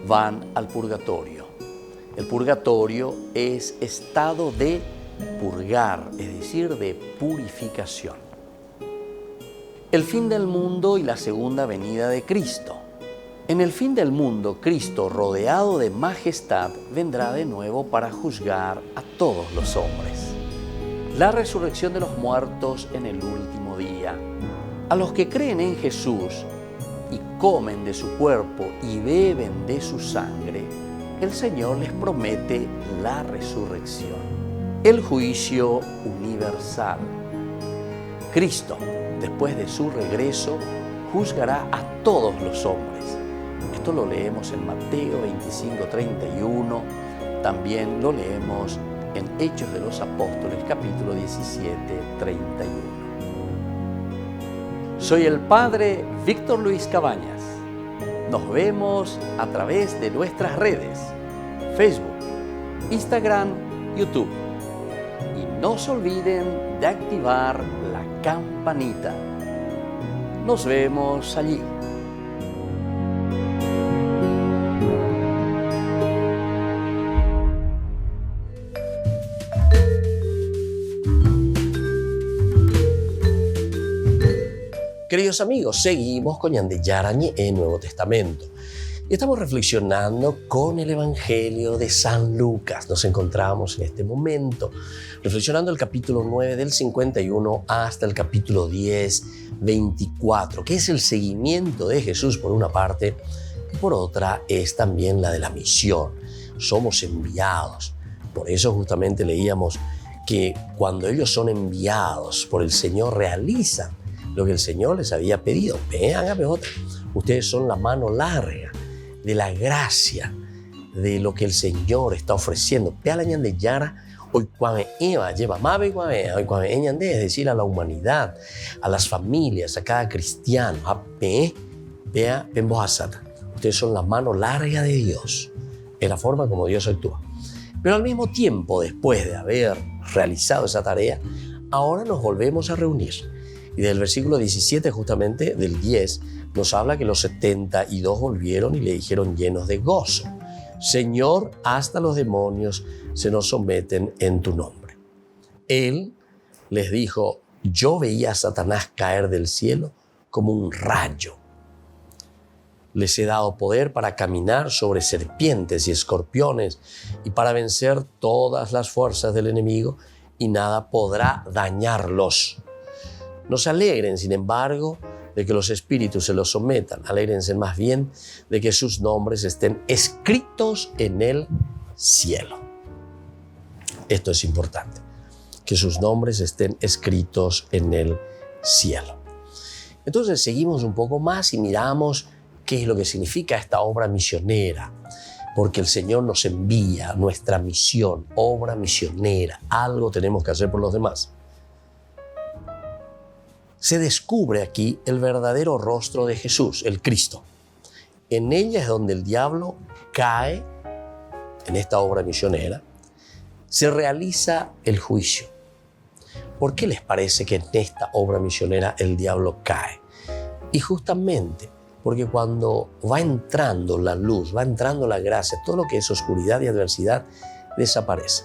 van al purgatorio. El purgatorio es estado de purgar, es decir, de purificación. El fin del mundo y la segunda venida de Cristo. En el fin del mundo, Cristo, rodeado de majestad, vendrá de nuevo para juzgar a todos los hombres. La resurrección de los muertos en el último día. A los que creen en Jesús y comen de su cuerpo y beben de su sangre, el Señor les promete la resurrección. El juicio universal. Cristo, después de su regreso, juzgará a todos los hombres. Esto lo leemos en Mateo 25:31, también lo leemos en Hechos de los Apóstoles, capítulo 17:31. Soy el Padre Víctor Luis Cabañas. Nos vemos a través de nuestras redes, Facebook, Instagram, YouTube. Y no se olviden de activar la campanita. Nos vemos allí. Queridos amigos, seguimos con Ñande Yarañe en Nuevo Testamento. Y estamos reflexionando con el Evangelio de San Lucas. Nos encontramos en este momento reflexionando el capítulo 9 del 51 hasta el capítulo 10, 24, que es el seguimiento de Jesús por una parte, y por otra es también la de la misión. Somos enviados. Por eso justamente leíamos que cuando ellos son enviados por el Señor realizan lo que el Señor les había pedido. Hágame otra. Ustedes son la mano larga de la gracia, de lo que el Señor está ofreciendo. Pea Ñande Yara, hoy cuando Eva lleva mabe hoy cuando Ñande, es decir, a la humanidad, a las familias, a cada cristiano, a pea pembojasata. Ustedes son la mano larga de Dios. Es la forma como Dios actúa. Pero al mismo tiempo, después de haber realizado esa tarea, ahora nos volvemos a reunir. Y del versículo 17, justamente del 10, nos habla que los 72 volvieron y le dijeron llenos de gozo: Señor, hasta los demonios se nos someten en tu nombre. Él les dijo: yo veía a Satanás caer del cielo como un rayo. Les he dado poder para caminar sobre serpientes y escorpiones y para vencer todas las fuerzas del enemigo, y nada podrá dañarlos. No se alegren, sin embargo, de que los espíritus se los sometan. Alégrense más bien de que sus nombres estén escritos en el cielo. Esto es importante, que sus nombres estén escritos en el cielo. Entonces seguimos un poco más y miramos qué es lo que significa esta obra misionera. Porque el Señor nos envía nuestra misión, obra misionera. Algo tenemos que hacer por los demás. Se descubre aquí el verdadero rostro de Jesús, el Cristo. En ella es donde el diablo cae, en esta obra misionera, se realiza el juicio. ¿Por qué les parece que en esta obra misionera el diablo cae? Y justamente porque cuando va entrando la luz, va entrando la gracia, todo lo que es oscuridad y adversidad desaparece.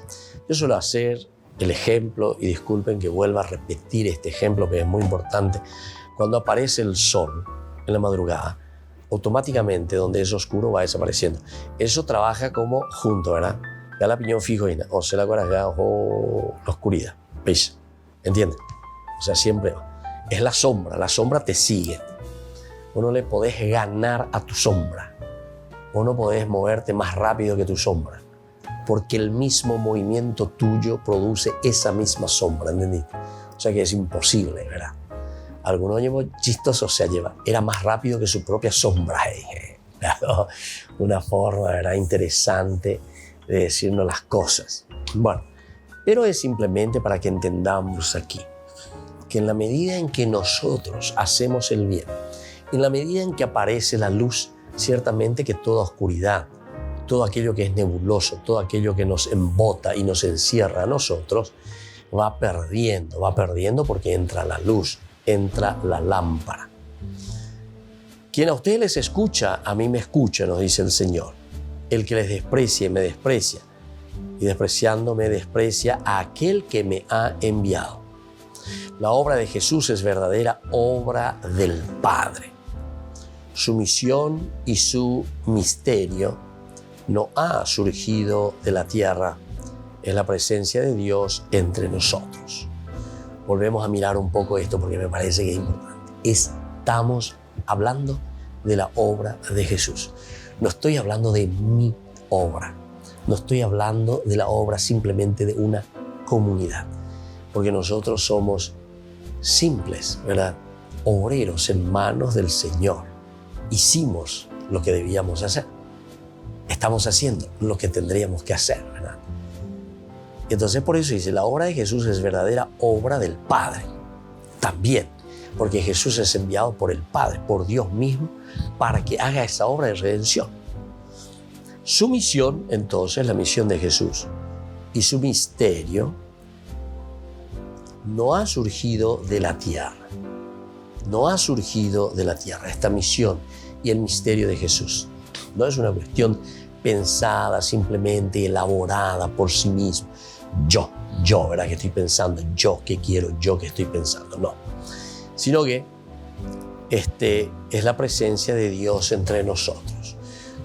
Yo suelo hacer el ejemplo, y disculpen que vuelva a repetir este ejemplo, que es muy importante. Cuando aparece el sol en la madrugada, automáticamente donde es oscuro va desapareciendo. Eso trabaja como junto, ¿verdad? Ya la piñón fijo y o se la guarda o la oscuridad. ¿Veis? ¿Entienden? O sea, siempre es la sombra te sigue. Vos no le podés ganar a tu sombra. Vos no podés moverte más rápido que tu sombra, porque el mismo movimiento tuyo produce esa misma sombra, ¿entendiste? O sea que es imposible, ¿verdad? Algunos llevó chistoso, o sea, era más rápido que su propia sombra. Una forma, ¿verdad?, interesante de decirnos las cosas. Bueno, pero es simplemente para que entendamos aquí que en la medida en que nosotros hacemos el bien, en la medida en que aparece la luz, ciertamente que toda oscuridad, todo aquello que es nebuloso, todo aquello que nos embota y nos encierra a nosotros, va perdiendo porque entra la luz, entra la lámpara. Quien a ustedes les escucha, a mí me escucha, nos dice el Señor. El que les desprecie, me desprecia. Y despreciando, me desprecia a aquel que me ha enviado. La obra de Jesús es verdadera obra del Padre. Su misión y su misterio no ha surgido de la tierra, es la presencia de Dios entre nosotros. Volvemos a mirar un poco esto porque me parece que es importante. Estamos hablando de la obra de Jesús. No estoy hablando de mi obra. No estoy hablando de la obra simplemente de una comunidad. Porque nosotros somos simples, ¿verdad? Obreros en manos del Señor. Hicimos lo que debíamos hacer. Estamos haciendo lo que tendríamos que hacer, ¿verdad? Entonces por eso dice, la obra de Jesús es verdadera obra del Padre. También, porque Jesús es enviado por el Padre, por Dios mismo, para que haga esa obra de redención. Su misión, entonces, la misión de Jesús y su misterio no ha surgido de la tierra. No ha surgido de la tierra. Esta misión y el misterio de Jesús no es una cuestión pensada, simplemente elaborada por sí mismo. Yo, ¿verdad? Que estoy pensando, yo que quiero, yo que estoy pensando. No. Sino que es la presencia de Dios entre nosotros.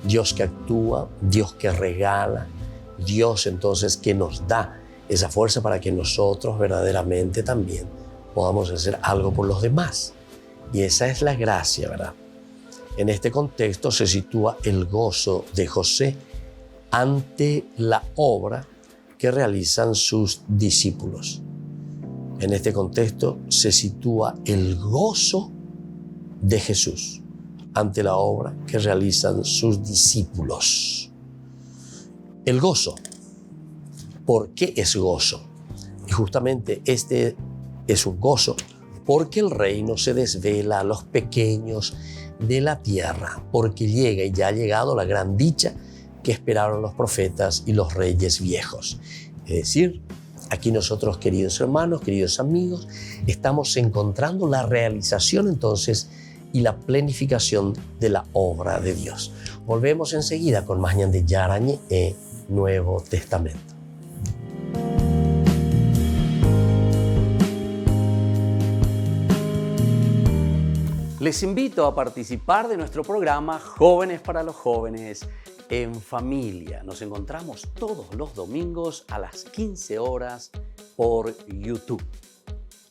Dios que actúa, Dios que regala, Dios entonces que nos da esa fuerza para que nosotros verdaderamente también podamos hacer algo por los demás. Y esa es la gracia, ¿verdad? En este contexto se sitúa el gozo de José ante la obra que realizan sus discípulos. En este contexto se sitúa el gozo de Jesús ante la obra que realizan sus discípulos. El gozo. ¿Por qué es gozo? Y justamente este es un gozo porque el reino se desvela a los pequeños de la tierra, porque llega y ya ha llegado la gran dicha que esperaron los profetas y los reyes viejos. Es decir, aquí nosotros, queridos hermanos, queridos amigos, estamos encontrando la realización entonces y la planificación de la obra de Dios. Volvemos enseguida con más Ñande Yarañe e Nuevo Testamento. Les invito a participar de nuestro programa Jóvenes para los Jóvenes en Familia. Nos encontramos todos los domingos a las 15 horas por YouTube.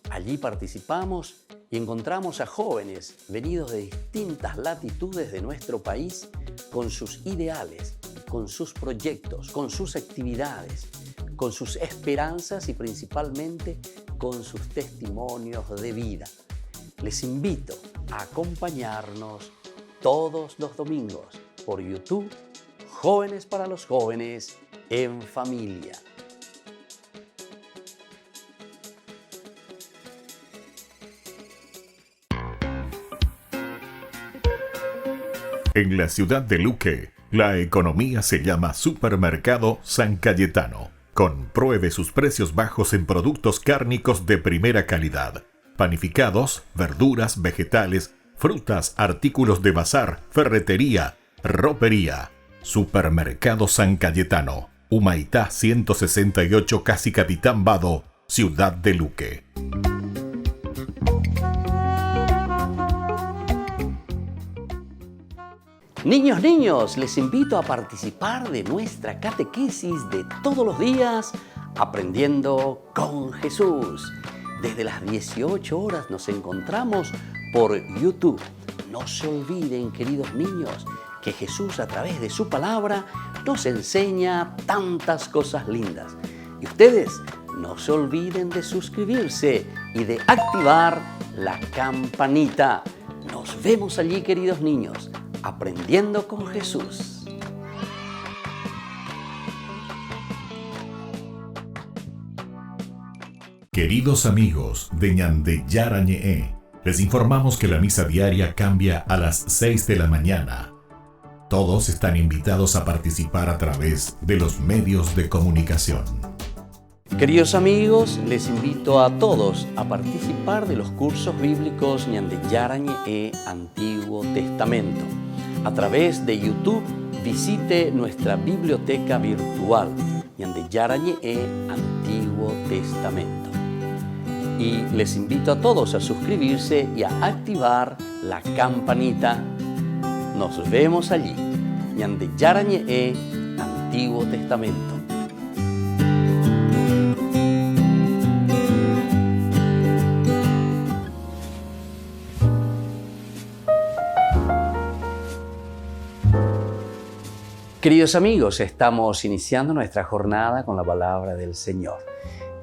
Allí participamos y encontramos a jóvenes venidos de distintas latitudes de nuestro país con sus ideales, con sus proyectos, con sus actividades, con sus esperanzas y principalmente con sus testimonios de vida. Les invito a acompañarnos todos los domingos por YouTube, Jóvenes para los Jóvenes en Familia. En la ciudad de Luque, la economía se llama Supermercado San Cayetano. Compruebe sus precios bajos en productos cárnicos de primera calidad. Panificados, verduras, vegetales, frutas, artículos de bazar, ferretería, ropería. Supermercado San Cayetano, Humaitá 168, Casi Capitán Vado, ciudad de Luque. Niños, les invito a participar de nuestra catequesis de todos los días, Aprendiendo con Jesús. Desde las 18 horas nos encontramos por YouTube. No se olviden, queridos niños, que Jesús a través de su palabra nos enseña tantas cosas lindas. Y ustedes no se olviden de suscribirse y de activar la campanita. Nos vemos allí, queridos niños, aprendiendo con Jesús. Queridos amigos de Ñande Yarañe, les informamos que la misa diaria cambia a las 6 de la mañana. Todos están invitados a participar a través de los medios de comunicación. Queridos amigos, les invito a todos a participar de los cursos bíblicos Ñande Yarañe Antiguo Testamento. A través de YouTube, visite nuestra biblioteca virtual Ñande Yarañe Antiguo Testamento. Y les invito a todos a suscribirse y a activar la campanita. Nos vemos allí. Ñande Yarañe Antiguo Testamento. Queridos amigos, estamos iniciando nuestra jornada con la palabra del Señor.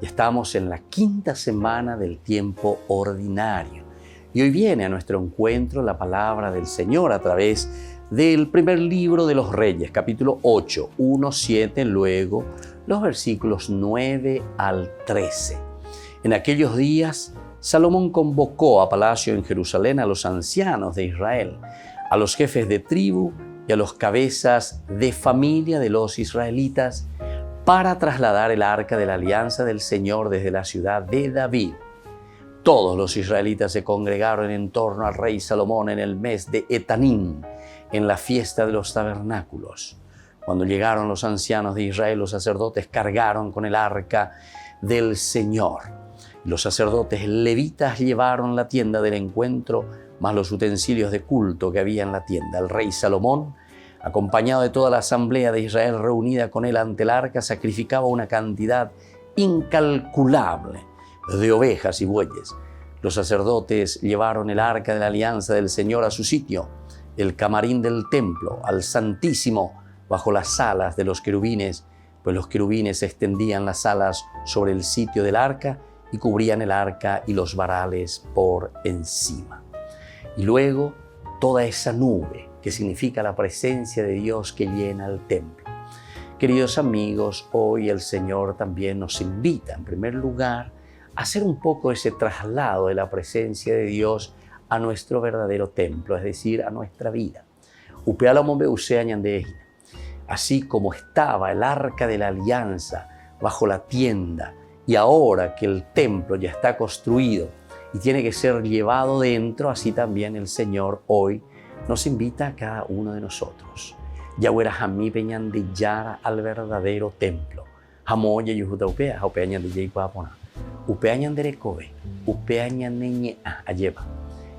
Y estamos en la quinta semana del tiempo ordinario. Y hoy viene a nuestro encuentro la palabra del Señor a través del primer libro de los Reyes, capítulo 8, 1, 7, luego los versículos 9 al 13. En aquellos días, Salomón convocó a palacio en Jerusalén a los ancianos de Israel, a los jefes de tribu y a los cabezas de familia de los israelitas, para trasladar el arca de la alianza del Señor desde la ciudad de David. Todos los israelitas se congregaron en torno al rey Salomón en el mes de Etanim, en la fiesta de los tabernáculos. Cuando llegaron los ancianos de Israel, los sacerdotes cargaron con el arca del Señor. Los sacerdotes levitas llevaron la tienda del encuentro, más los utensilios de culto que había en la tienda. El rey Salomón, acompañado de toda la asamblea de Israel reunida con él ante el arca, sacrificaba una cantidad incalculable de ovejas y bueyes. Los sacerdotes llevaron el arca de la alianza del Señor a su sitio, el camarín del templo, al Santísimo, bajo las alas de los querubines, pues los querubines extendían las alas sobre el sitio del arca y cubrían el arca y los varales por encima. Y luego toda esa nube, que significa la presencia de Dios que llena el templo. Queridos amigos, hoy el Señor también nos invita, en primer lugar, a hacer un poco ese traslado de la presencia de Dios a nuestro verdadero templo, es decir, a nuestra vida. Así como estaba el arca de la alianza bajo la tienda, y ahora que el templo ya está construido y tiene que ser llevado dentro, así también el Señor hoy nos invita a cada uno de nosotros. Yahweh Hamí Peñan de Yara al verdadero templo. Hamoya Yujuta Upea, Upeañan de Yaipuapona, Upeañan de Recobe, Upeañan de Ayeva.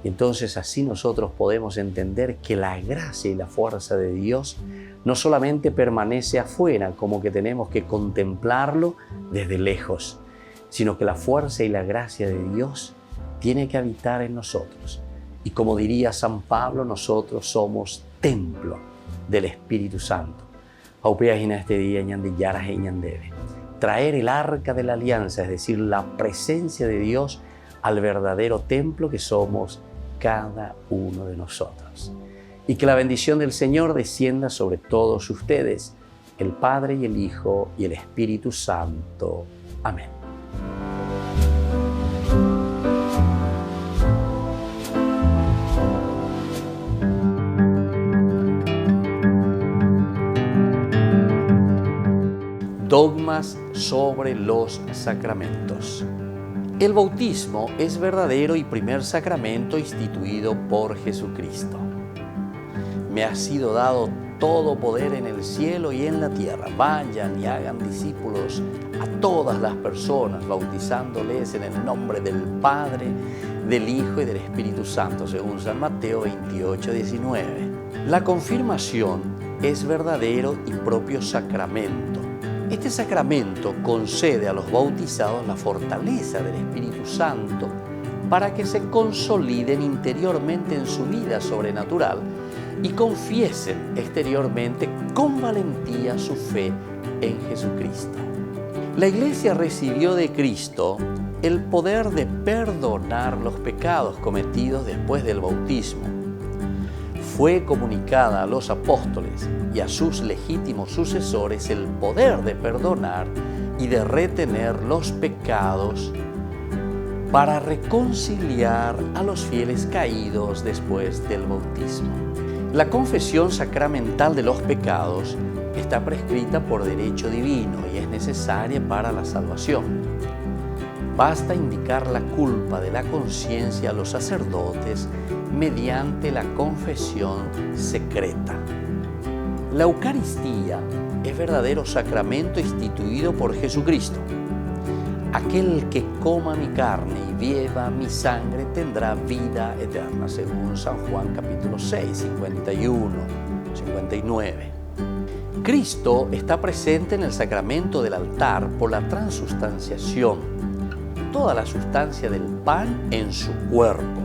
Entonces así nosotros podemos entender que la gracia y la fuerza de Dios no solamente permanece afuera, como que tenemos que contemplarlo desde lejos, sino que la fuerza y la gracia de Dios tiene que habitar en nosotros. Y como diría San Pablo, nosotros somos templo del Espíritu Santo. Este día, traer el arca de la alianza, es decir, la presencia de Dios al verdadero templo que somos cada uno de nosotros. Y que la bendición del Señor descienda sobre todos ustedes, el Padre y el Hijo y el Espíritu Santo. Amén. Dogmas sobre los sacramentos. El bautismo es verdadero y primer sacramento instituido por Jesucristo. Me ha sido dado todo poder en el cielo y en la tierra. Vayan y hagan discípulos a todas las personas, bautizándoles en el nombre del Padre, del Hijo y del Espíritu Santo, según San Mateo 28, 19. La confirmación es verdadero y propio sacramento. Este sacramento concede a los bautizados la fortaleza del Espíritu Santo para que se consoliden interiormente en su vida sobrenatural y confiesen exteriormente con valentía su fe en Jesucristo. La Iglesia recibió de Cristo el poder de perdonar los pecados cometidos después del bautismo. Fue comunicada a los apóstoles y a sus legítimos sucesores el poder de perdonar y de retener los pecados para reconciliar a los fieles caídos después del bautismo. La confesión sacramental de los pecados está prescrita por derecho divino y es necesaria para la salvación. Basta indicar la culpa de la conciencia a los sacerdotes mediante la confesión secreta. La Eucaristía es verdadero sacramento instituido por Jesucristo. Aquel que coma mi carne y beba mi sangre tendrá vida eterna, según San Juan capítulo 6, 51, 59. Cristo está presente en el sacramento del altar por la transustanciación, toda la sustancia del pan en su cuerpo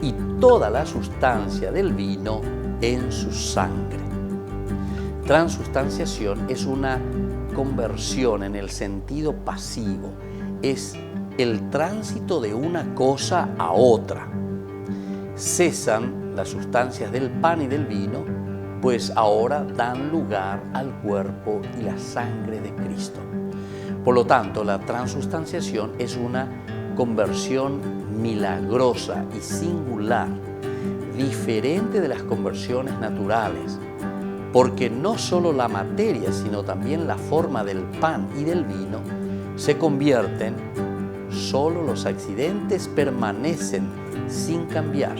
y toda la sustancia del vino en su sangre. Transustanciación es una conversión en el sentido pasivo, es el tránsito de una cosa a otra. Cesan las sustancias del pan y del vino, pues ahora dan lugar al cuerpo y la sangre de Cristo. Por lo tanto, la transustanciación es una conversión milagrosa y singular, diferente de las conversiones naturales, porque no solo la materia, sino también la forma del pan y del vino se convierten, solo los accidentes permanecen sin cambiar.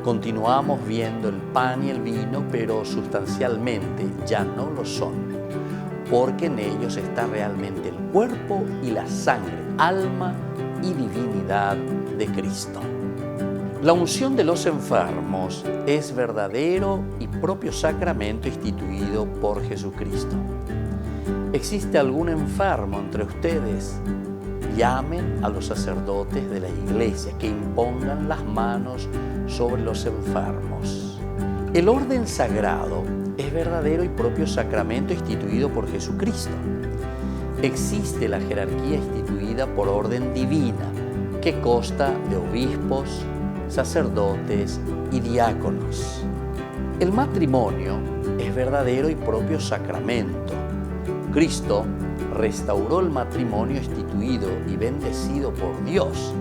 Continuamos viendo el pan y el vino, pero sustancialmente ya no lo son, porque en ellos está realmente el cuerpo y la sangre, alma y divinidad de Cristo. La unción de los enfermos es verdadero y propio sacramento instituido por Jesucristo. ¿Existe algún enfermo entre ustedes? Llamen a los sacerdotes de la iglesia que impongan las manos sobre los enfermos. El orden sagrado es verdadero y propio sacramento instituido por Jesucristo. Existe la jerarquía instituida por orden divina que consta de obispos, sacerdotes y diáconos. El matrimonio es verdadero y propio sacramento. Cristo restauró el matrimonio instituido y bendecido por Dios,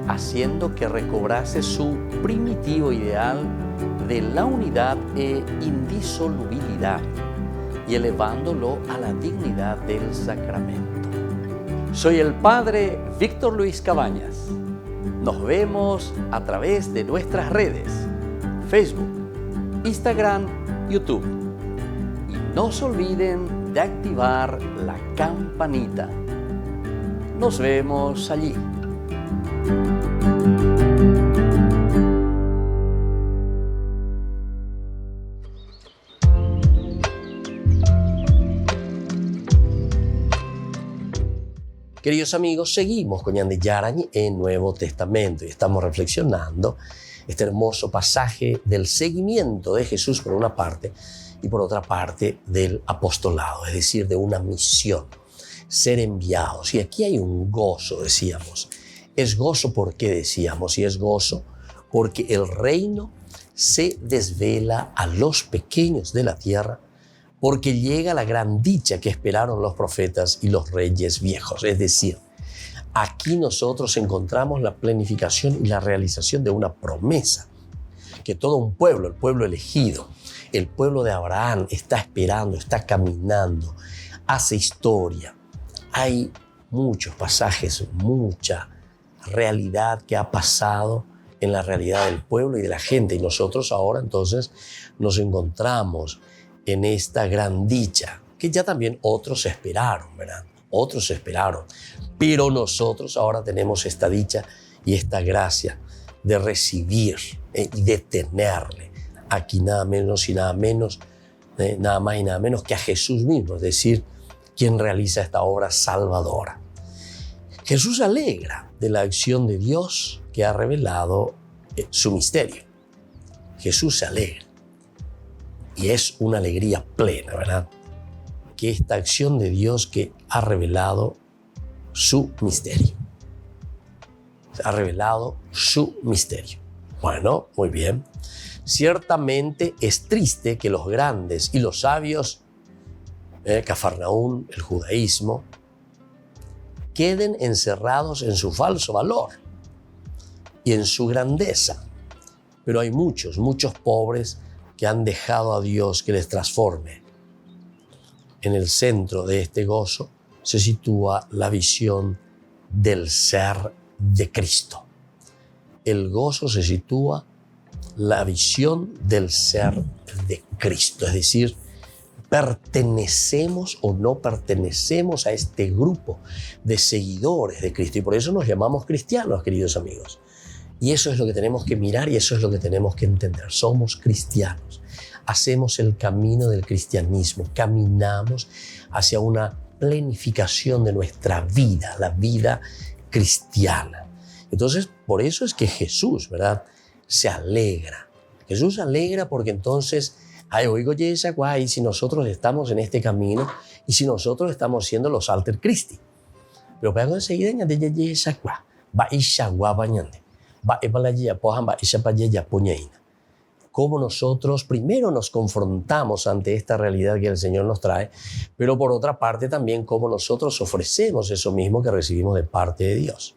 haciendo que recobrase su primitivo ideal de la unidad e indisolubilidad y elevándolo a la dignidad del sacramento. Soy el Padre Víctor Luis Cabañas. Nos vemos a través de nuestras redes, Facebook, Instagram, YouTube. Y no se olviden de activar la campanita. Nos vemos allí. Queridos amigos, seguimos con Ñande Yarañi en Nuevo Testamento y estamos reflexionando este hermoso pasaje del seguimiento de Jesús por una parte y por otra parte del apostolado, es decir, de una misión, ser enviados. Y aquí hay un gozo, decíamos. Es gozo porque decíamos, y es gozo porque el reino se desvela a los pequeños de la tierra, porque llega la gran dicha que esperaron los profetas y los reyes viejos. Es decir, aquí nosotros encontramos la planificación y la realización de una promesa que todo un pueblo, el pueblo elegido, el pueblo de Abraham está esperando, está caminando, hace historia. Hay muchos pasajes, mucha realidad que ha pasado en la realidad del pueblo y de la gente. Y nosotros ahora entonces nos encontramos en esta gran dicha que ya también otros esperaron, ¿verdad? Otros esperaron, pero nosotros ahora tenemos esta dicha y esta gracia de recibir y de tenerle aquí nada menos y nada menos, nada más y nada menos que a Jesús mismo, es decir, quien realiza esta obra salvadora. Jesús se alegra de la acción de Dios que ha revelado su misterio. Jesús se alegra. Y es una alegría plena, ¿verdad? Que esta acción de Dios que ha revelado su misterio. Ha revelado su misterio. Bueno, muy bien. Ciertamente es triste que los grandes y los sabios, Cafarnaún, el judaísmo, queden encerrados en su falso valor y en su grandeza. Pero hay muchos pobres que han dejado a Dios que les transforme. En el centro de este gozo se sitúa la visión del ser de Cristo. El gozo se sitúa la visión del ser de Cristo, es decir, pertenecemos o no pertenecemos a este grupo de seguidores de Cristo, y por eso nos llamamos cristianos, queridos amigos. Y eso es lo que tenemos que mirar y eso es lo que tenemos que entender. Somos cristianos, hacemos el camino del cristianismo, caminamos hacia una plenificación de nuestra vida, la vida cristiana. Entonces, por eso es que Jesús, ¿verdad?, se alegra. Jesús se alegra porque entonces, oigo, y si nosotros estamos en este camino y si nosotros estamos siendo los alter Christi. Pero para enseguida, cómo nosotros primero nos confrontamos ante esta realidad que el Señor nos trae, pero por otra parte también cómo nosotros ofrecemos eso mismo que recibimos de parte de Dios.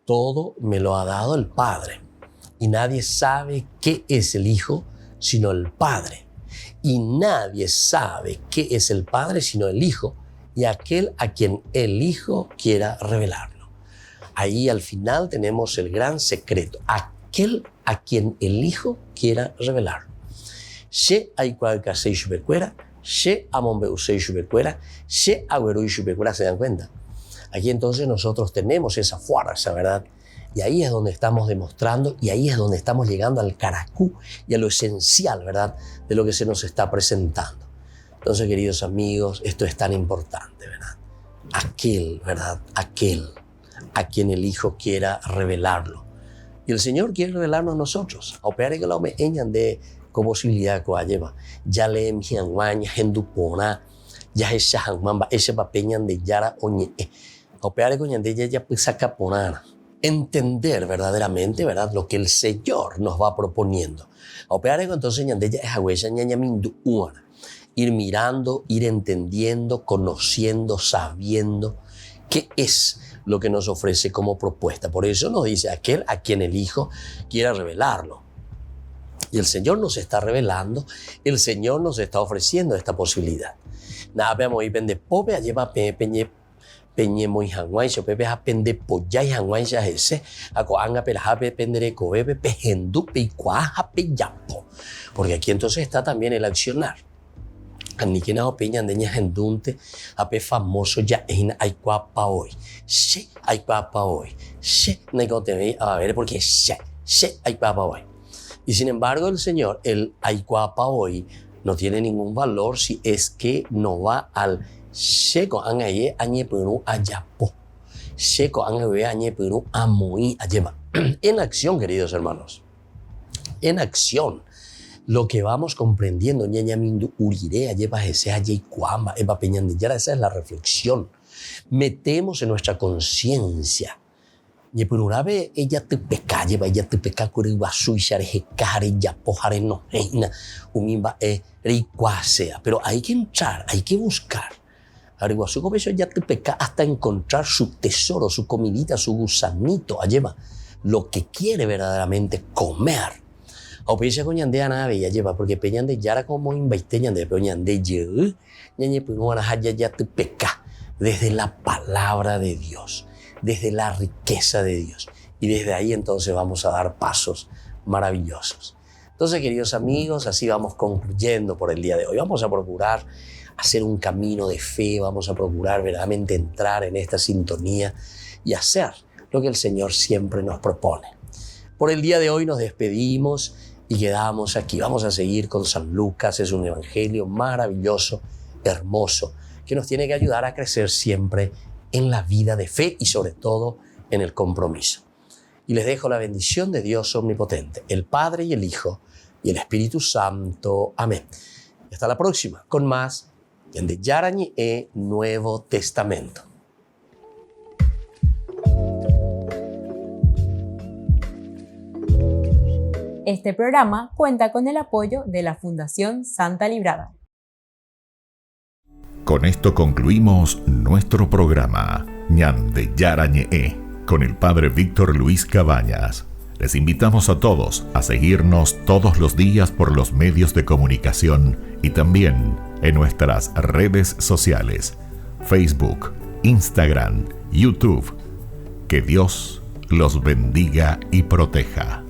Todo me lo ha dado el Padre, y nadie sabe qué es el Hijo sino el Padre, y nadie sabe qué es el Padre sino el Hijo y aquel a quien el Hijo quiera revelarlo. Ahí al final tenemos el gran secreto, aquel a quien el Hijo quiera revelarlo. Se dan cuenta. Aquí entonces nosotros tenemos esa fuerza, ¿verdad? Y ahí es donde estamos demostrando y ahí es donde estamos llegando al caracú y a lo esencial, ¿verdad?, de lo que se nos está presentando. Entonces, queridos amigos, esto es tan importante, ¿verdad? Aquel, ¿verdad? Aquel a quien el Hijo quiera revelarlo. Y el Señor quiere revelarnos a nosotros. Opere que lo me eñan de como posibilidad que lleva. Ya le envían guaña, hendupona, ya esa hangmamba, ese papeñan de yara oñe. Opere con de ya pues saca ponana. Entender verdaderamente, ¿verdad?, lo que el Señor nos va proponiendo. Opere con entonces ñandella es agüeya ñaña mindu una. Ir mirando, ir entendiendo, conociendo, sabiendo qué es lo que nos ofrece como propuesta. Por eso nos dice aquel a quien el Hijo quiera revelarlo. Y el Señor nos está revelando, el Señor nos está ofreciendo esta posibilidad. Nada, veamos, y pende pope, lleva peñe muy hanguay, yo pepe a pende pollay hanguay ya ese, a coanga perajape pendere coebe, pejendu, picuaja, peyapo. Porque aquí entonces está también el accionar. Aniquena o peña andeña gendunte, ape famoso ya en aicuapa hoy. Se aicuapa hoy. Se negote a ver porque se aicuapa hoy. Y sin embargo el Señor, el aicuapa hoy, no tiene ningún valor si es que no va al seco angaye añe puru ayapo. Seco angaye añe puru amoi ayema. En acción, queridos hermanos. En acción. Lo que vamos comprendiendo, ñañamindu urirea, lleva ese y cuamba, eva peñandillara, esa es la reflexión. Metemos en nuestra conciencia. Ñepururabe, ella te peca, lleva ella te peca, curiba suya, rejecare, ya pojare, no, reina, umimba, ricuasea. Pero hay que entrar, hay que buscar. Ariguasu como eso ya te peca hasta encontrar su tesoro, su comidita, su gusanito, lleva lo que quiere verdaderamente comer. O peña con ñandea nada bella lleva porque peñan de yara como invaite ñande peñan de ye ñañe punuana haya ya te peca desde la palabra de Dios, desde la riqueza de Dios, y desde ahí entonces vamos a dar pasos maravillosos. Entonces, queridos amigos, así vamos concluyendo por el día de hoy. Vamos a procurar hacer un camino de fe, vamos a procurar verdaderamente entrar en esta sintonía y hacer lo que el Señor siempre nos propone. Por el día de hoy nos despedimos y quedamos aquí. Vamos a seguir con San Lucas. Es un evangelio maravilloso, hermoso, que nos tiene que ayudar a crecer siempre en la vida de fe y sobre todo en el compromiso. Y les dejo la bendición de Dios omnipotente, el Padre y el Hijo y el Espíritu Santo. Amén. Hasta la próxima con más de Yarañi e Nuevo Testamento. Este programa cuenta con el apoyo de la Fundación Santa Librada. Con esto concluimos nuestro programa. Ñande Yarañe con el Padre Víctor Luis Cabañas. Les invitamos a todos a seguirnos todos los días por los medios de comunicación y también en nuestras redes sociales, Facebook, Instagram, YouTube. Que Dios los bendiga y proteja.